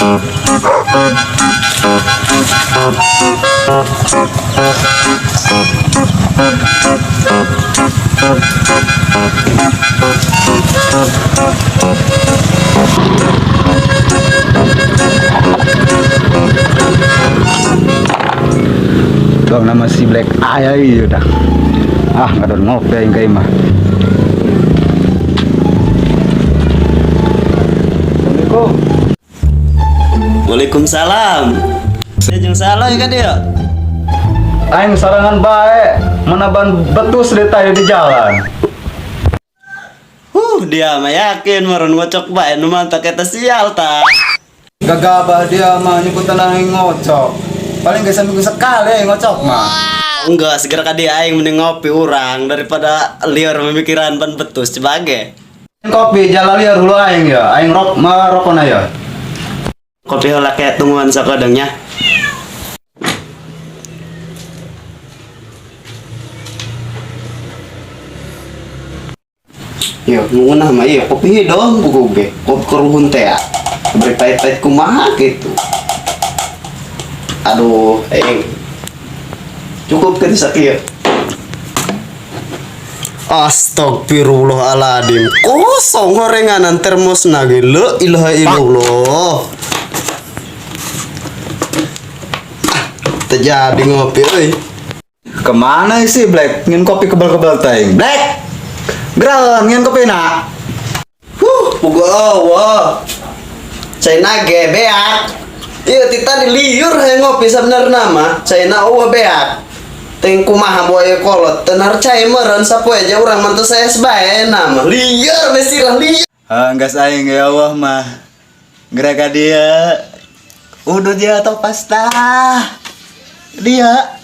Bang nama si Black ayah iya dah. Nggak ada ngopi yang kayak mah. Assalamualaikum. Waalaikumsalam. Jeung salah ya kan dia. Aing sarangan bae, mana ban betus detai di jalan. Dia mah yakin meureun ngocok bae nu mantap eta sial tah. Gagabah dia mah nyebutan aing ngocok. Paling gak seminggu sekali ngocok mah. Enggak, segera ka dia aing mending ngopi urang daripada liar memikiran ban betus sebagai. Kopi jalan liar dulu aing ya. Aing rokona ya. Kopi heula kayak tungguan sakadengnya. Yo, ngunah mah iya kopi dong buku ge. Kopi keruhun teh ya. Beri pahit-pahit kumaha gitu. Aduh, cukup kan sakieu. Astagfirullahaladzim, kosong gorenganan termos nage la ilaha illallah. Terjadi ngopi euy. Kemana sih Black? Ngin kopi kebal-kebal teh. Black. Geran ngin kopi nak. Puga awah. Cina ge beak. Iya tita diliur he ngopi sebenarnya mah. Cina eueuh beak. Teng kumaha boe kolot tenar cai meureun sapoe aja urang mantu saya sebae nama. Liar mesilah liar. Gas aing ya Allah mah. Gerak dia. Udah dia atau pasta. Dia